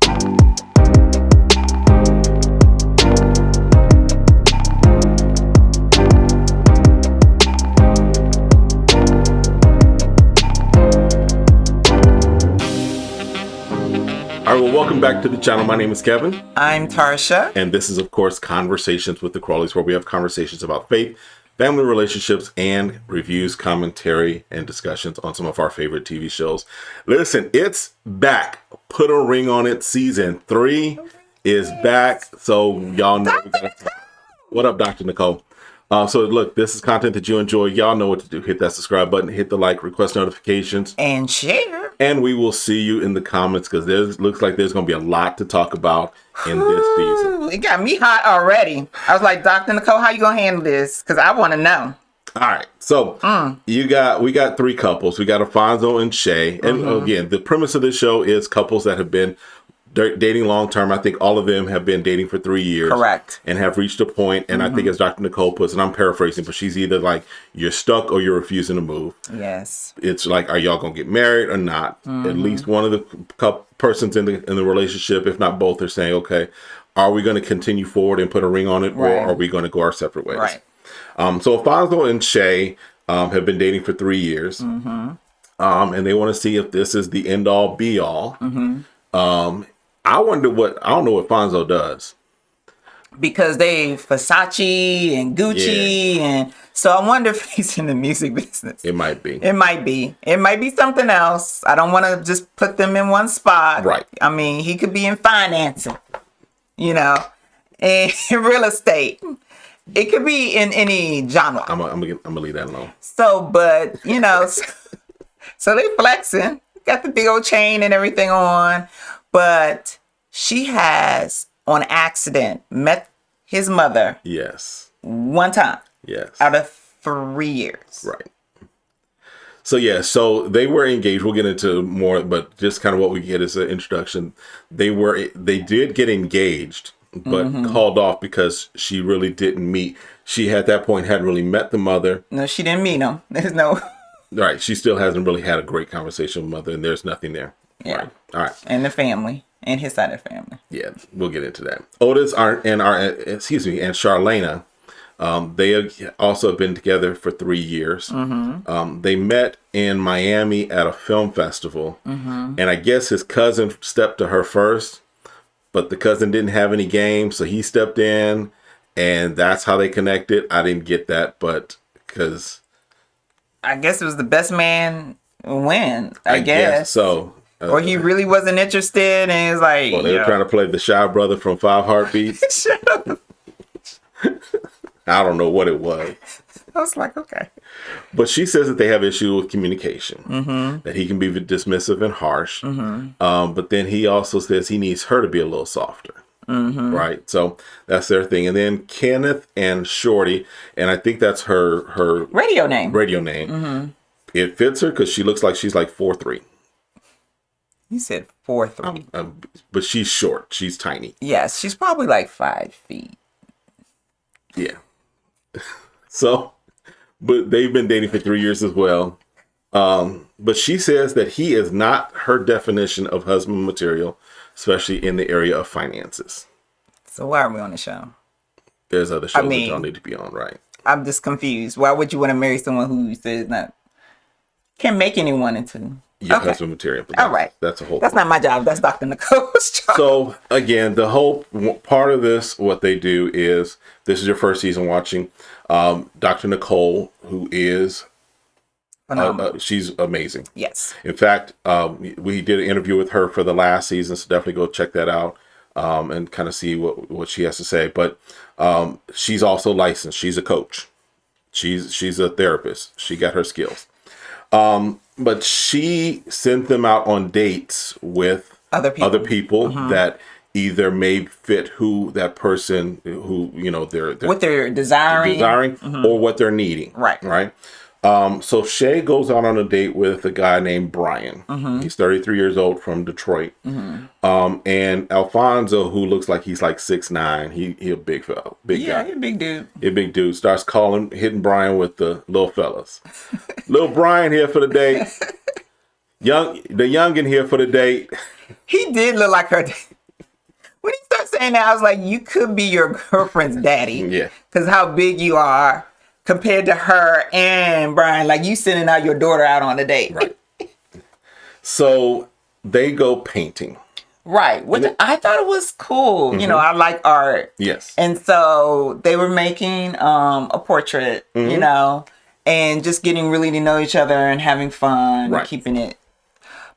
All right, well, welcome back to the channel. My name is Kevin. I'm Tarsha. And this is, of course, Conversations with the Crawleys, where we have conversations about faith, family relationships, and reviews, commentary, and discussions on some of our favorite TV shows. Listen, it's back. Put a ring on it. Season 3 is back. So y'all know. What up, Dr. Nicole? So look, this is content that you enjoy. Y'all know what to do. Hit that subscribe button, hit the like, request notifications, and share. And we will see you in the comments, because looks like there's going to be a lot to talk about in this season. It got me hot already. I was like, Dr. Nicole, how you going to handle this? Because I want to know. All right. So we got 3 couples. We got Alfonso and Shay. And again, the premise of this show is couples that have been dating long term. I think all of them have been dating for 3 years. Correct. And have reached a point. And I think, as Dr. Nicole puts, and I'm paraphrasing, but she's either like, you're stuck or you're refusing to move. Yes. It's like, are y'all going to get married or not? At least one of the persons in the relationship, if not both, are saying, okay, are we going to continue forward and put a ring on it? Right. Or are we going to go our separate ways? Right. So Alfonso and Shay have been dating for 3 years. And they want to see if this is the end all be all. I don't know what Alfonso does. Because they Versace and Gucci, and so I wonder if he's in the music business. It might be. It might be something else. I don't want to just put them in one spot. Right. I mean, he could be in financing, and real estate. It could be in any genre. I'm gonna leave that alone. So, but so they flexing, got the big old chain and everything on. But she has, on accident, met his mother. Yes. One time. Yes. Out of 3 years. Right. So, yeah. So they were engaged. We'll get into more, but just kind of what we get as an introduction. They did get engaged, but called off because she really didn't meet. She, at that point, hadn't really met the mother. No, she didn't meet him. There's no. Right. She still hasn't really had a great conversation with mother, and there's nothing there. Yeah. Right. All right. And the family. And his side of the family. Yeah, we'll get into that. Otis and Charlena, they have also been together for 3 years. They met in Miami at a film festival. And I guess his cousin stepped to her first, but the cousin didn't have any game, so he stepped in, and that's how they connected. I didn't get that, but because I guess it was the best man win, I guess. So. Or he really wasn't interested, and he's like, well, they were trying to play the Shy Brother from 5 Heartbeats. Shut up. I don't know what it was. I was like, okay. But she says that they have issue with communication, that he can be dismissive and harsh. But then he also says he needs her to be a little softer. Right? So that's their thing. And then Kenneth and Shorty, and I think that's her radio name. It fits her because she looks like she's like 4'3". You said 4'3". But she's short. She's tiny. Yes, she's probably like 5 feet. Yeah. So, but they've been dating for 3 years as well. But she says that he is not her definition of husband material, especially in the area of finances. So why are we on the show? There's other shows that y'all need to be on, right? I'm just confused. Why would you want to marry someone who says not can't make anyone into your husband material? All right. That's a whole That's not my job. That's Dr. Nicole's job. So again, the whole part of this, what they do is, this is your first season watching, Dr. Nicole, who is she's amazing. Yes. In fact, we did an interview with her for the last season, so definitely go check that out and kind of see what she has to say. But she's also licensed. She's a coach. She's a therapist. She got her skills. But she sent them out on dates with other people that either may fit who that person who they're what they're desiring or what they're needing. Right. So Shay goes out on a date with a guy named Brian. He's 33 years old from Detroit. And Alfonso, who looks like he's like 6'9", he a big fellow, guy. He a big dude. A big dude starts hitting Brian with the little fellas. Little Brian here for the date. The youngin' here for the date. He did look like her. I'm saying that I was like, you could be your girlfriend's daddy. Yeah. Because how big you are compared to her and Brian. Like, you sending out your daughter out on a date. Right. So they go painting. Right. Which I thought it was cool. You know, I like art. Yes. And so they were making a portrait, you know, and just getting really to know each other and having fun, Right. and keeping it.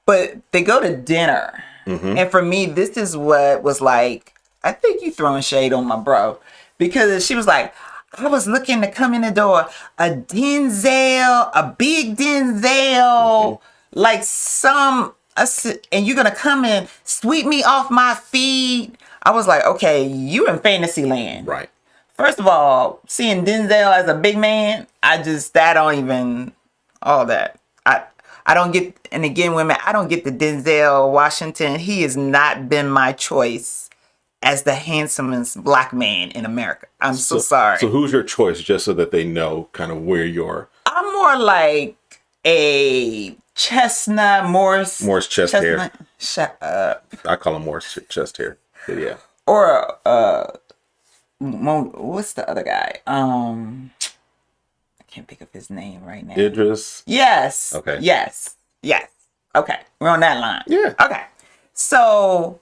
But they go to dinner. And for me, this is what was like, I think you throwing shade on my bro. Because she was like, I was looking to come in the door, a Denzel, a big Denzel, like and you're gonna come and sweep me off my feet. I was like, okay, you in fantasy land. Right. First of all, seeing Denzel as a big man, that don't even, all that. I don't get, and again, women, I don't get the Denzel Washington. He has not been my choice as the handsomest black man in America. I'm so sorry. So who's your choice, just so that they know kind of where you're? I'm more like a chestnut, Morris chest hair. chestnut. Shut up. I call him Morris chest hair. But yeah. Or what's the other guy? I can't think of his name right now. Idris. Yes. Okay. Yes. Okay. We're on that line. Yeah. Okay. So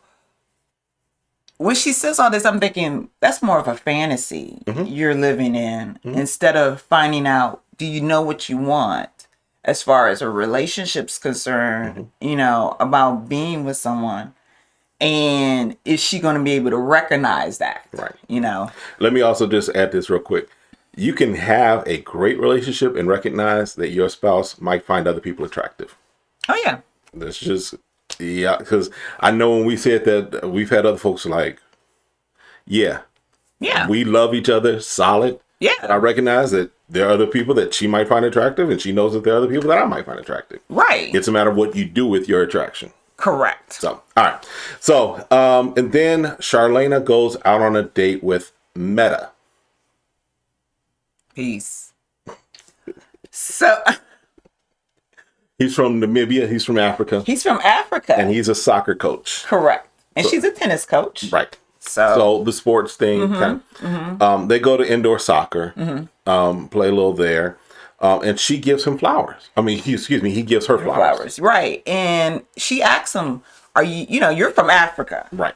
when she says all this, I'm thinking that's more of a fantasy you're living in instead of finding out, do you know what you want as far as a relationship's concerned, you know, about being with someone. And is she going to be able to recognize that? Right. You know? Let me also just add this real quick. You can have a great relationship and recognize that your spouse might find other people attractive. Oh, yeah. That's just, yeah, because I know when we said that, we've had other folks like, yeah, we love each other solid. Yeah. But I recognize that there are other people that she might find attractive, and she knows that there are other people that I might find attractive. Right. It's a matter of what you do with your attraction. Correct. So, all right. So, and then Charlena goes out on a date with Meta. Peace. So He's from Namibia. He's from Africa. he's from Africa. And he's a soccer coach. Correct. And she's a tennis coach. Right. So the sports thing, they go to indoor soccer, play a little there, and she gives him flowers. I mean, he gives her flowers. Right. And she asks him, are you're from Africa. Right.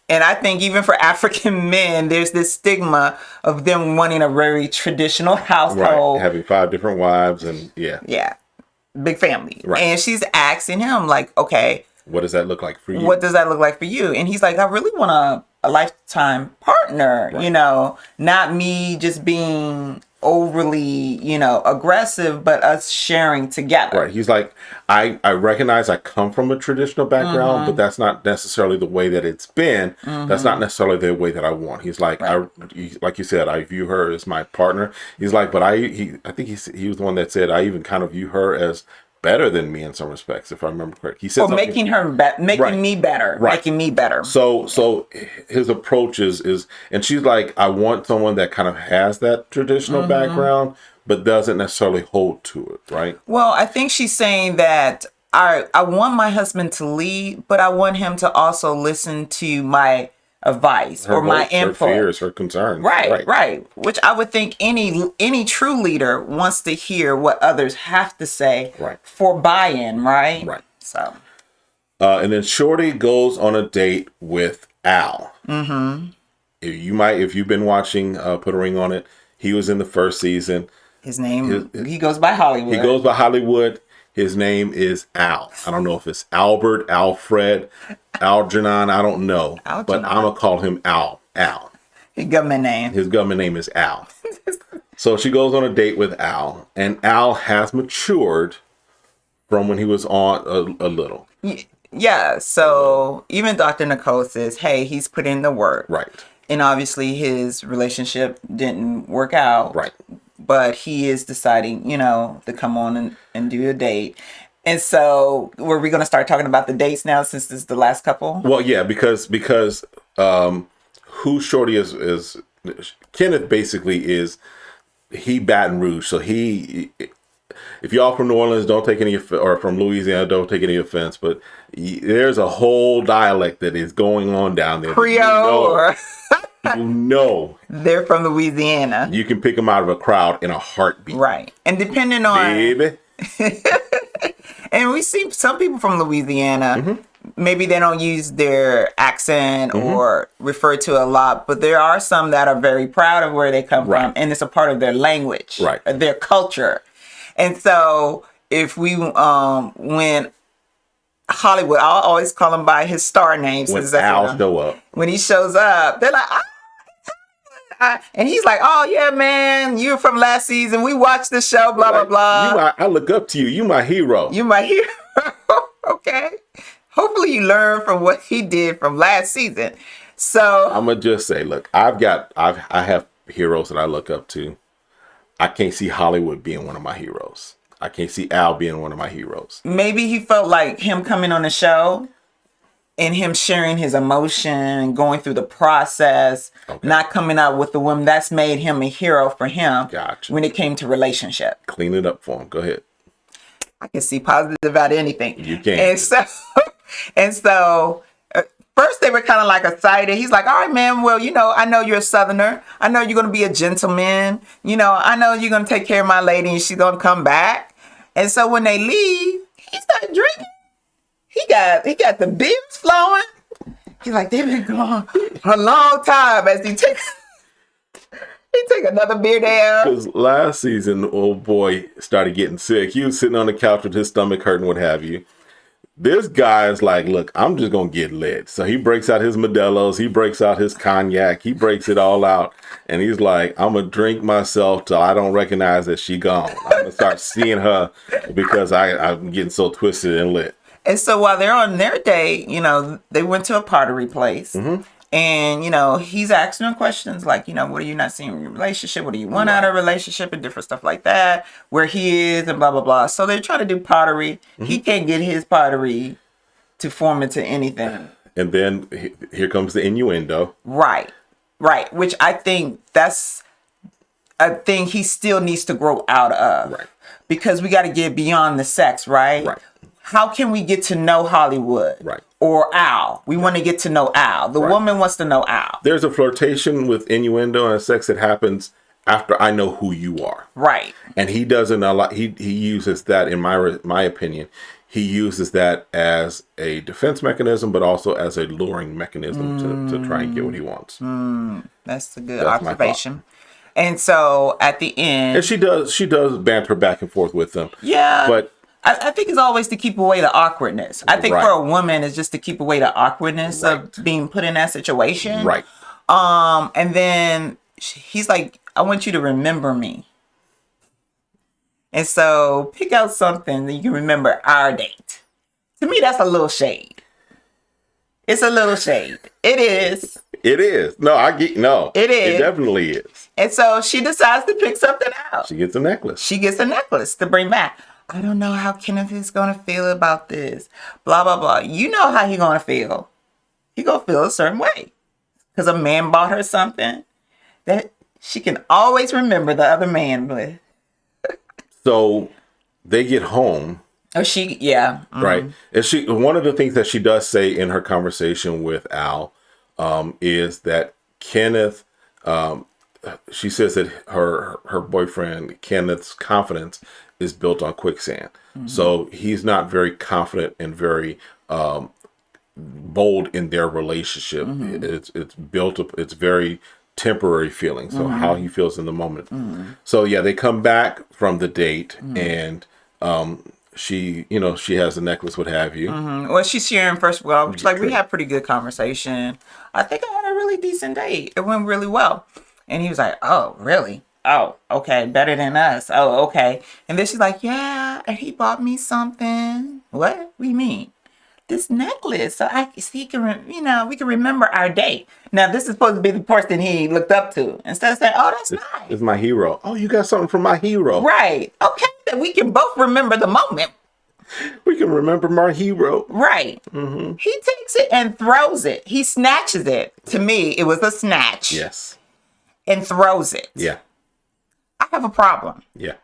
And I think even for African men, there's this stigma of them wanting a very traditional household. Right. Having 5 different wives and Yeah. Big family. Right. And she's asking him like, okay, what does that look like for you? what does that look like for you? And he's like, I really want a lifetime partner, you know, not me just being overly, aggressive, but us sharing together. Right. He's like, I recognize I come from a traditional background, but that's not necessarily the way that it's been. That's not necessarily the way that I want. He's like, like you said, I view her as my partner. He's like, but I think he was the one that said, I even kind of view her as better than me in some respects, if I remember correct. He said, making her making me better, making me better. So his approach is, and she's like, I want someone that kind of has that traditional background, but doesn't necessarily hold to it, right? Well, I think she's saying that I want my husband to lead, but I want him to also listen to my advice or my input, her fears, her concerns. Right. Which I would think any true leader wants to hear what others have to say for buy-in, right? Right. So, and then Shorty goes on a date with Al. If you've been watching Put a Ring on It, he was in the first season. His name, he goes by Hollywood. He goes by Hollywood. His name is Al. I don't know if it's Albert, Alfred, Algernon. I don't know. But I'm going to call him Al. Al. His government name. His government name is Al. So she goes on a date with Al. And Al has matured from when he was on a little. Yeah. So even Dr. Nicole says, hey, he's put in the work. Right. And obviously his relationship didn't work out. Right. But he is deciding, to come on and do a date. And so, were we going to start talking about the dates now since this is the last couple? Well, yeah, because who Shorty is Kenneth basically is, he Baton Rouge. So if y'all from New Orleans, don't take any or from Louisiana, don't take any offense, but there's a whole dialect that is going on down there. Creole, they're from Louisiana. You can pick them out of a crowd in a heartbeat. Right. And depending on... Baby. And we see some people from Louisiana, maybe they don't use their accent or refer to a lot, but there are some that are very proud of where they come from, and it's a part of their language, their culture. And so if we, when Hollywood, I'll always call him by his star name. When Al show up. When he shows up, they're like, and he's like, oh, yeah, man, you're from last season. We watched the show, blah, blah, blah. I look up to you. You my hero. You my hero. Okay. Hopefully you learn from what he did from last season. So I'm going to just say, look, I have heroes that I look up to. I can't see Hollywood being one of my heroes. I can't see Al being one of my heroes. Maybe he felt like him coming on the show and him sharing his emotion, going through the process, not coming out with the woman, that's made him a hero for him. Gotcha. When it came to relationship. Clean it up for him. Go ahead. I can see positive about anything. You can. And so first they were kind of like excited. He's like, all right, man, well, I know you're a Southerner. I know you're going to be a gentleman. I know you're going to take care of my lady and she's going to come back. And so when they leave, he started drinking. He got the beers flowing. He's like, they've been gone a long time as he take another beer down. Because last season, old boy started getting sick. He was sitting on the couch with his stomach hurting, what have you. This guy is like, look, I'm just going to get lit. So he breaks out his Modelo's. He breaks out his cognac. He breaks it all out. And he's like, I'm going to drink myself till I don't recognize that she gone. I'm going to start seeing her because I'm getting so twisted and lit. And so while they're on their date, they went to a pottery place. And, he's asking them questions like, what are you not seeing in your relationship? What do you want out of a relationship and different stuff like that? Where he is and blah, blah, blah. So they're trying to do pottery. He can't get his pottery to form into anything. And then here comes the innuendo. Right. Which I think that's a thing he still needs to grow out of. Right. Because we got to get beyond the sex, right? Right. How can we get to know Hollywood? Right. Or Al? We want to get to know Al. The woman wants to know Al. There's a flirtation with innuendo and sex that happens after I know who you are. Right. And he doesn't a lot. He uses that, in my opinion, he uses that as a defense mechanism, but also as a luring mechanism to try and get what he wants. That's a good observation. And so at the end, and she does banter back and forth with them. Yeah. But I think it's always to keep away the awkwardness. I think for a woman, it's just to keep away the awkwardness of being put in that situation. Right. And then he's like, I want you to remember me. And so pick out something that you can remember our date. To me, that's a little shade. It's a little shade. It is. It is. No, It is. It definitely is. And so she decides to pick something out. She gets a necklace. She gets a necklace to bring back. I don't know how Kenneth is going to feel about this. Blah, blah, blah. You know how he's going to feel. He going to feel a certain way. Because a man bought her something that she can always remember the other man with. So they get home. Oh, Right. And one of the things that she does say in her conversation with Al is that Kenneth, she says that her boyfriend, Kenneth's confidence is built on quicksand. So he's not very confident and very bold in their relationship. It's built up. It's very temporary feeling. So how he feels in the moment. So yeah, they come back from the date and she has a necklace, what have you. Well, she's sharing first of all, she's like, we had pretty good conversation. I think I had a really decent date. It went really well. And he was like, oh, really? Oh, okay. Better than us. Oh, okay. And then she's like, yeah. And he bought me something. What do you mean? This necklace. So we can remember our date. Now, this is supposed to be the person he looked up to. Instead of saying, oh, that's nice. It's my hero. Oh, you got something from my hero. Right. Okay. That we can both remember the moment. We can remember my hero. Right. He takes it and throws it. He snatches it. To me, it was a snatch. Yes. And throws it. Yeah. I have a problem. Yeah.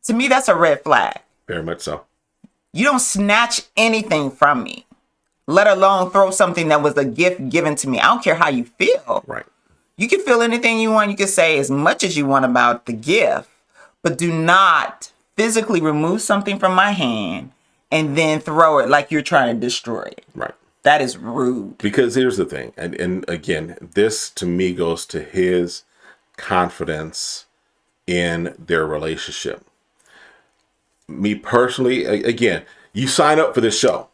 To me, that's a red flag. Very much so. You don't snatch anything from me, let alone throw something that was a gift given to me. I don't care how you feel. Right. You can feel anything you want. You can say as much as you want about the gift, but do not physically remove something from my hand and then throw it like you're trying to destroy it. Right. That is rude. Because here's the thing, and again, this to me goes to his confidence in their relationship. Me personally, again, you sign up for this show.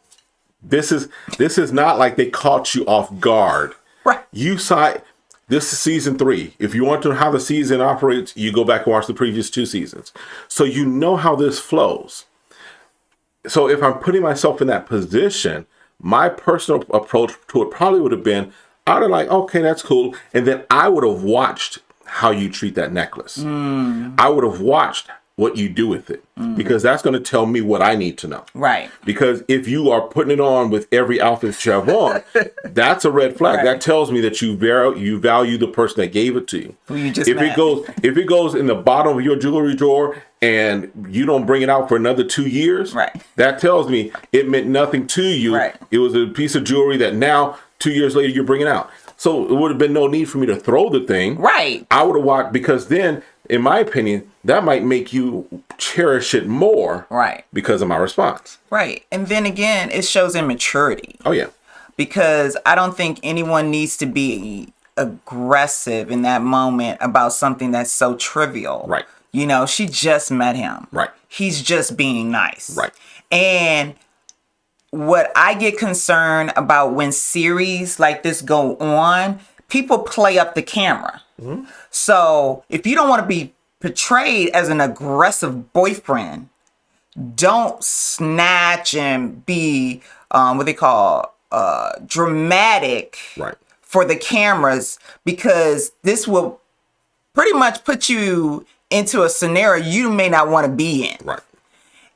This is not like they caught you off guard. Right. You sign. This is season 3. If you want to know how the season operates, you go back and watch the previous 2 seasons. So you know how this flows. So if I'm putting myself in that position, my personal approach to it probably would have been, I'd have like, okay, that's cool. And then I would have watched how you treat that necklace. I would have watched what you do with it, because that's going to tell me what I need to know. Right. Because if you are putting it on with every outfit you have on, that's a red flag. Right. That tells me that you value the person that gave it to you. Who you just if met. it goes in the bottom of your jewelry drawer and you don't bring it out for another 2 years, right, that tells me it meant nothing to you. Right. It was a piece of jewelry that now 2 years later you're bringing out. So it would have been no need for me to throw the thing. Right. I would have watched, because then, in my opinion, that might make you cherish it more. Right. Because of my response. Right. And then again, it shows immaturity. Oh, yeah. Because I don't think anyone needs to be aggressive in that moment about something that's so trivial. Right. You know, she just met him. Right. He's just being nice. Right. And what I get concerned about when series like this go on, people play up the camera. Mm-hmm. So if you don't want to be portrayed as an aggressive boyfriend, don't snatch and be what they call dramatic, right, for the cameras, because this will pretty much put you into a scenario you may not want to be in. Right.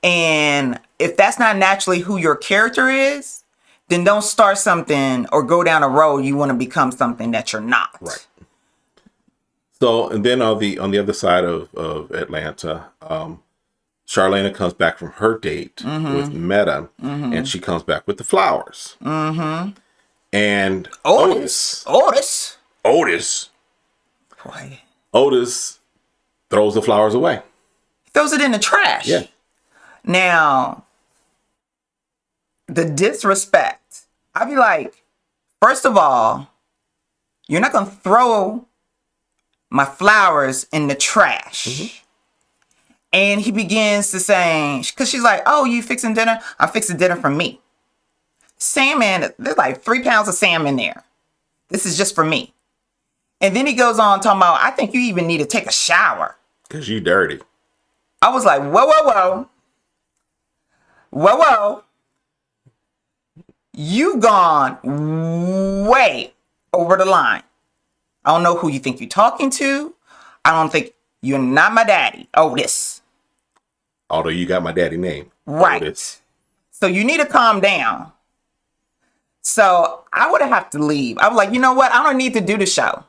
And if that's not naturally who your character is, then don't start something or go down a road you want to become something that you're not. Right. So, and then on the other side of Atlanta, Charlena comes back from her date with Meta, and she comes back with the flowers. And Otis. Boy. Otis throws the flowers away. Throws it in the trash. Yeah. Now, the disrespect. I'd be like, first of all, you're not going to throw my flowers in the trash. And he begins to say, because she's like, oh, you fixing dinner? I'm fixing dinner for me. Salmon, there's like 3 pounds of salmon there. This is just for me. And then he goes on talking about, I think you even need to take a shower. Because you dirty. I was like, whoa, whoa, whoa. Whoa, whoa. You gone way over the line. I don't know who you think you're talking to. I don't think you're not my daddy, Otis. Although you got my daddy name. Right. Otis. So you need to calm down. So I would have to leave. I was like, you know what? I don't need to do the show.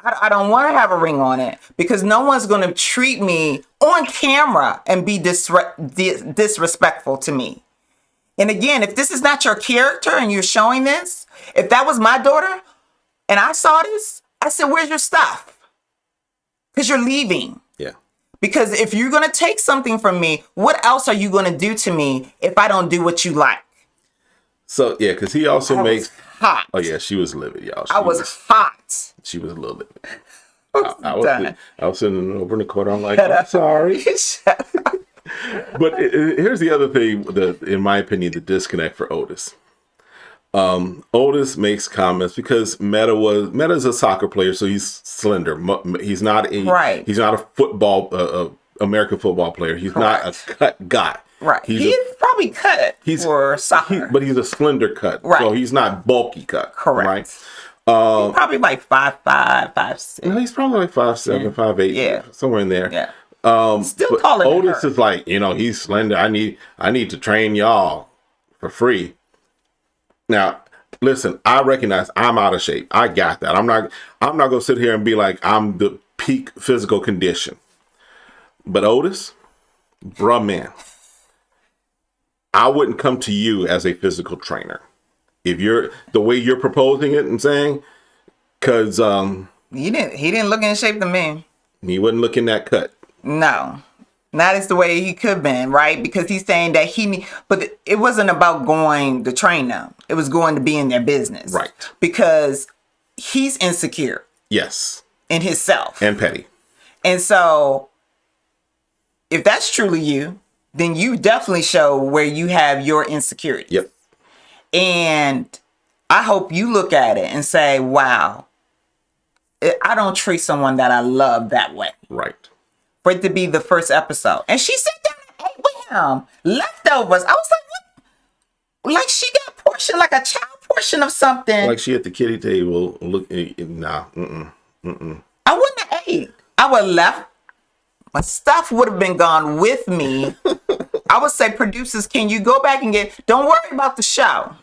I don't want to have a ring on it, because no one's going to treat me on camera and be disrespectful to me. And again, if this is not your character and you're showing this, if that was my daughter and I saw this, I said, where's your stuff? Because you're leaving. Yeah. Because if you're going to take something from me, what else are you going to do to me if I don't do what you like? So, yeah, because he also makes... hot. Oh, yeah, she was livid, y'all. I was hot. She was a little livid. I was sitting over in the corner. I'm like, I'm sorry. But here's the other thing, in my opinion, the disconnect for Otis. Otis makes comments because Meta's a soccer player, so he's slender. He's not a football American football player. He's not a cut guy. Right. He's probably cut for soccer. But he's a slender cut. Right. So he's not bulky cut. Correct. Right. He's probably like 5'5", 5'6". No, he's probably like 5'7", 5'8". Yeah. Somewhere in there. Yeah. Still taller than Otis her. is like, he's slender. I need to train y'all for free. Now, listen, I recognize I'm out of shape. I got that. I'm not gonna sit here and be like I'm the peak physical condition. But Otis, Bruh, man. I wouldn't come to you as a physical trainer. If you're the way you're proposing it and saying, because he didn't look in shape to me. he wasn't looking that cut. No, not as the way he could have been, right? Because he's saying that but it wasn't about going to train them. It was going to be in their business. Right. Because he's insecure Yes. in himself. And petty. And so if that's truly you, then you definitely show where you have your insecurity. Yep. And I hope you look at it and say, wow, I don't treat someone that I love that way. Right. For it to be the first episode. And she sat down and ate with him. Leftovers. I was like, what? Like she got a portion, like a child portion of something. Like she at the kitty table. Look, nah. I wouldn't have ate. I would have left. My stuff would have been gone with me. I would say, producers, can you go back and don't worry about the show.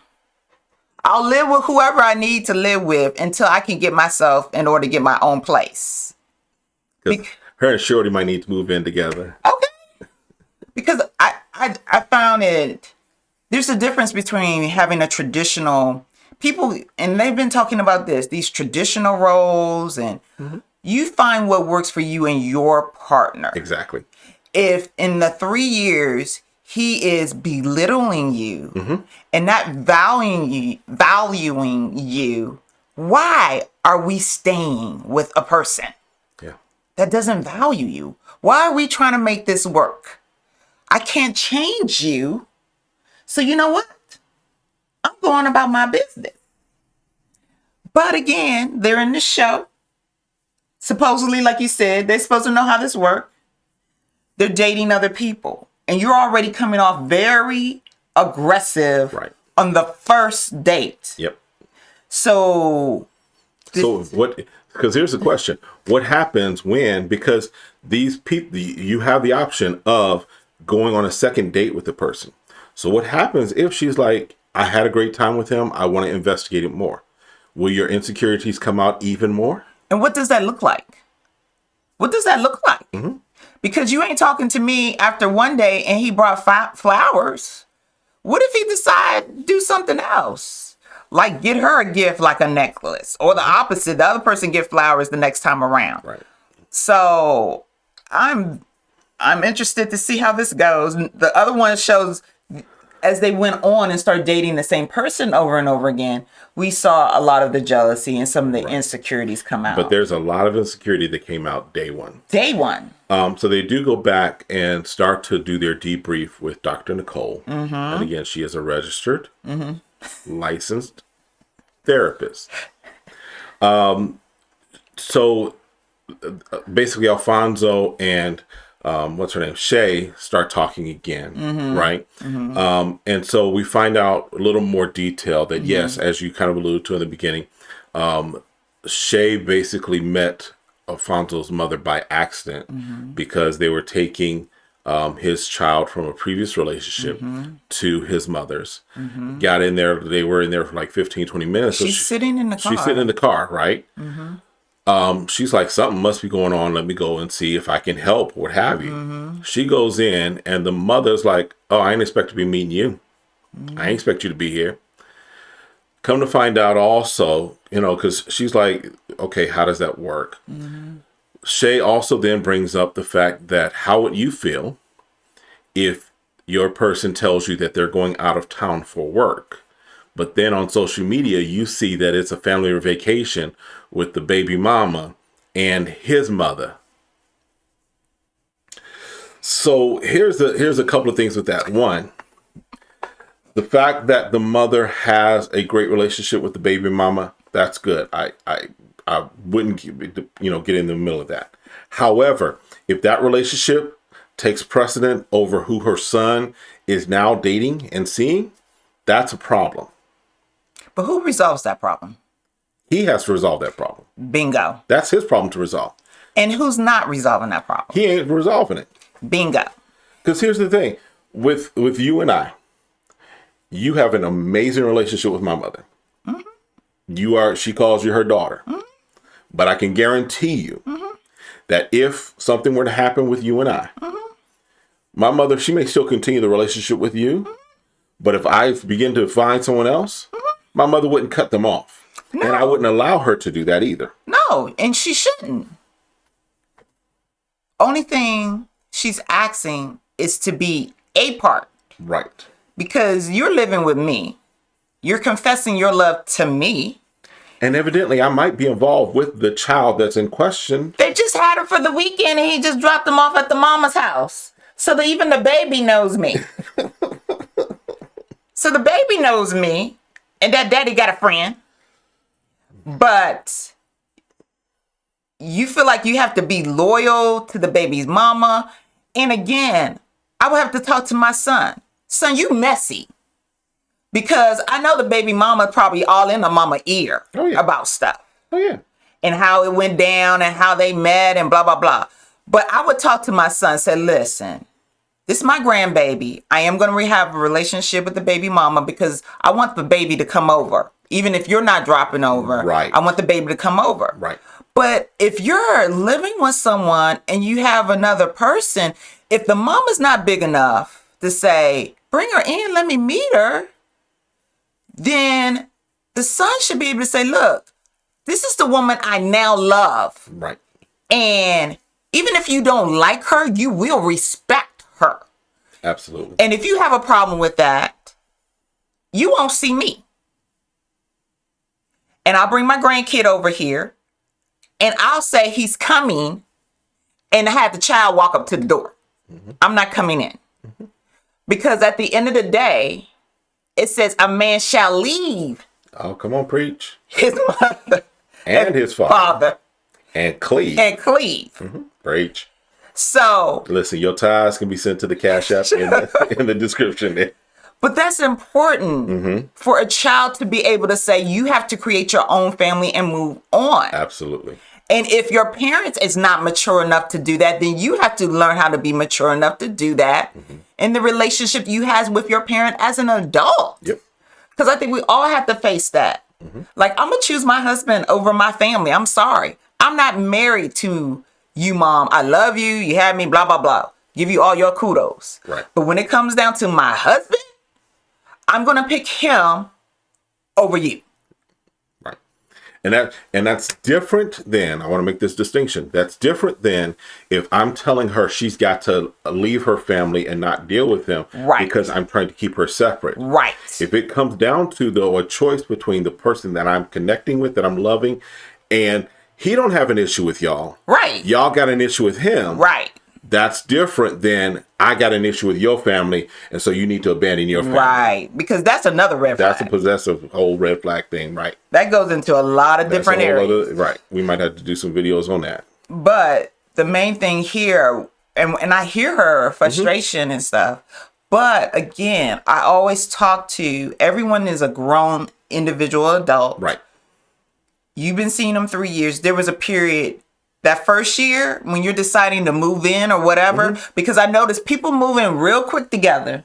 I'll live with whoever I need to live with until I can get myself in order to get my own place. Her and Shorty might need to move in together. Okay. Because I found there's a difference between having a traditional people, and they've been talking about these traditional roles, and you find what works for you and your partner. Exactly. If in the 3 years he is belittling you and not valuing you, why are we staying with a person that doesn't value you? Why are we trying to make this work? I can't change you. So you know what? I'm going about my business. But again, they're in the show. Supposedly, like you said, they're supposed to know how this works. They're dating other people. And you're already coming off very aggressive on the first date. Yep. So what? Because here's the question: what happens because these people, you have the option of going on a second date with the person. So what happens if she's like, I had a great time with him, I want to investigate it more? Will your insecurities come out even more? And what does that look like? What does that look like? Because you ain't talking to me after one day and he brought flowers. What if he decide to do something else? Like get her a gift like a necklace, or the opposite, the other person get flowers the next time around. Right. So I'm interested to see how this goes. The other one shows as they went on and started dating the same person over and over again, we saw a lot of the jealousy and some of the insecurities come out. But there's a lot of insecurity that came out day one. Day one. So they do go back and start to do their debrief with Dr. Nicole. And again, she is a registered, licensed therapist. So basically Alfonso and what's her name, Shay, start talking again, right? And so we find out a little more detail that yes, as you kind of alluded to in the beginning, Shay basically met Alfonso's mother by accident because they were taking his child from a previous relationship to his mother's. Got in there, they were in there for like 15, 20 minutes. She's sitting in the car. She's sitting in the car, right? She's like, something must be going on. Let me go and see if I can help, what have you. She goes in and the mother's like, oh, I ain't expect to be meeting you. I ain't expect you to be here. Come to find out also, because she's like, okay, how does that work? Shay also then brings up the fact that how would you feel if your person tells you that they're going out of town for work, but then on social media, you see that it's a family vacation with the baby mama and his mother. So here's a couple of things with that. One, the fact that the mother has a great relationship with the baby mama, that's good. I wouldn't get in the middle of that. However, if that relationship takes precedent over who her son is now dating and seeing, that's a problem. But who resolves that problem? He has to resolve that problem. Bingo. That's his problem to resolve. And who's not resolving that problem? He ain't resolving it. Bingo. Because here's the thing. With you and I, you have an amazing relationship with my mother. She calls you her daughter. But I can guarantee you that if something were to happen with you and I, My mother, she may still continue the relationship with you, but if I begin to find someone else, my mother wouldn't cut them off. No. And I wouldn't allow her to do that either. No, and she shouldn't. Only thing she's asking is to be a part. Right. Because you're living with me. You're confessing your love to me. And evidently, I might be involved with the child that's in question. They just had her for the weekend and he just dropped them off at the mama's house. So that even the baby knows me. So the baby knows me. And that daddy got a friend. But you feel like you have to be loyal to the baby's mama. And again, I would have to talk to my son. Son, you messy. Because I know the baby mama probably all in the mama ear about stuff. Oh, yeah. And how it went down and how they met and blah, blah, blah. But I would talk to my son, say, listen, this is my grandbaby. I am going to have a relationship with the baby mama because I want the baby to come over. Even if you're not dropping over, right. I want the baby to come over. Right. But if you're living with someone and you have another person, if the mama's not big enough to say, bring her in, let me meet her, then the son should be able to say, look, this is the woman I now love. Right. And even if you don't like her, you will respect her. Absolutely. And if you have a problem with that, you won't see me. And I'll bring my grandkid over here and I'll say he's coming and have the child walk up to the door. Mm-hmm. I'm not coming in. Mm-hmm. Because at the end of the day, it says a man shall leave. Oh, come on, preach. His mother. And his father. And cleave. Mm-hmm. Preach. So. Listen, your ties can be sent to the Cash App in the description there. But that's important for a child to be able to say, you have to create your own family and move on. Absolutely. And if your parents is not mature enough to do that, then you have to learn how to be mature enough to do that in the relationship you have with your parent as an adult. Yep. Because I think we all have to face that. Like, I'm going to choose my husband over my family. I'm sorry. I'm not married to you, mom. I love you. You had me, blah, blah, blah. Give you all your kudos. Right. But when it comes down to my husband, I'm going to pick him over you. Right. And that's different than, I want to make this distinction. That's different than if I'm telling her she's got to leave her family and not deal with them because I'm trying to keep her separate. Right. If it comes down to, though, a choice between the person that I'm connecting with, that I'm loving, and he don't have an issue with y'all. Right. Y'all got an issue with him. Right. That's different than I got an issue with your family, and so you need to abandon your family. Right, because that's another red flag. That's a possessive whole red flag thing, right? That goes into a lot of different areas. Right. We might have to do some videos on that. But the main thing here, and I hear her frustration and stuff, but again, I always talk to, everyone is a grown individual adult. Right. You've been seeing them 3 years. There was a period that first year when you're deciding to move in or whatever, because I noticed people move in real quick together.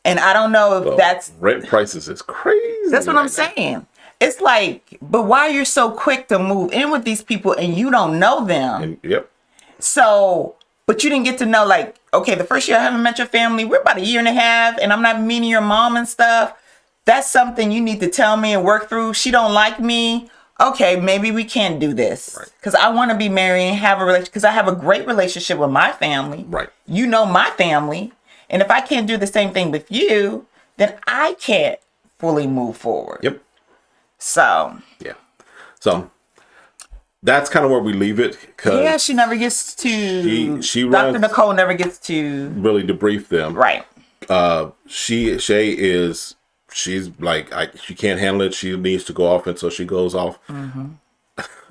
And I don't know if that's... Rent prices is crazy. That's what I'm saying. It's like, but why you're so quick to move in with these people and you don't know them? Yep. So, but you didn't get to know, like, okay, the first year I haven't met your family. We're about 1.5 years and I'm not meeting your mom and stuff. That's something you need to tell me and work through. She don't like me. Okay, maybe we can't do this because I want to be married and have a relationship because I have a great relationship with my family. Right. You know my family. And if I can't do the same thing with you, then I can't fully move forward. Yep. So. Yeah. So that's kind of where we leave it. Yeah, she never gets to. She Dr. Nicole never gets to really debrief them. Right. She's like, she can't handle it. She needs to go off, and so she goes off.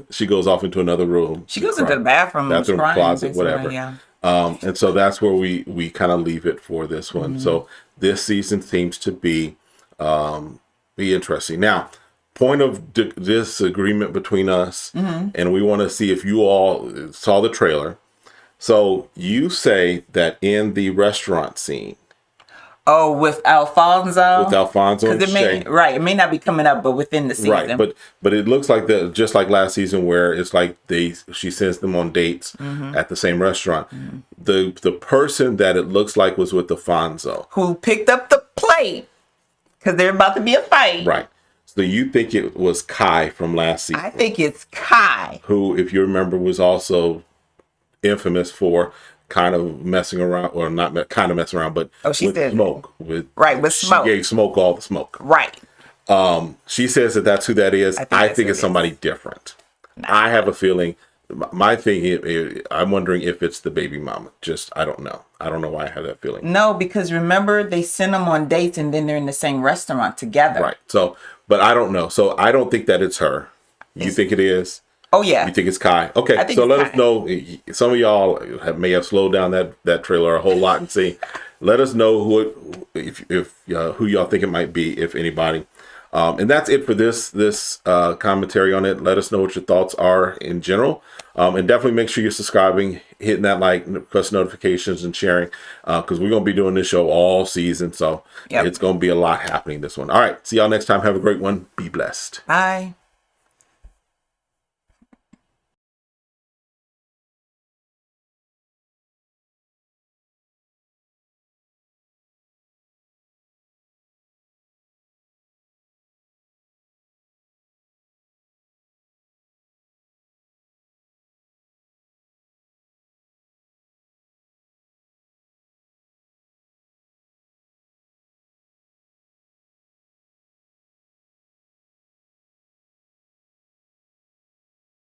She goes off into another room. She goes into the bathroom, closet, whatever. Yeah. And so that's where we kind of leave it for this one. So this season seems to be interesting. Now, point of disagreement between us, and we want to see if you all saw the trailer. So you say that in the restaurant scene, Oh, with Alfonso. With Alfonso and Because Shay. it may not be coming up, but within the season. Right, but it looks like just like last season where it's like she sends them on dates at the same restaurant. The person that it looks like was with Alfonso. Who picked up the plate because there's about to be a fight. Right. So you think it was Kai from last season? I think it's Kai. Who, if you remember, was also infamous for kind of messing around, or not kind of messing around, but she with said Smoke. with Smoke. She gave Smoke all the smoke. Right. She says that that's who that is. I think it's somebody different. I have a feeling. My thing, I'm wondering if it's the baby mama. I don't know. I don't know why I have that feeling. No, because remember they send them on dates and then they're in the same restaurant together. Right. So, but I don't know. So I don't think that it's her. You think it is? Oh yeah. You think it's Kai? Okay. So let us know. Some of y'all may have slowed down that trailer a whole lot and see. Let us know who y'all think it might be, if anybody. And that's it for this commentary on it. Let us know what your thoughts are in general. And definitely make sure you're subscribing, hitting that like, press notifications, and sharing, because we're going to be doing this show all season. So It's going to be a lot happening this one. All right. See y'all next time. Have a great one. Be blessed. Bye.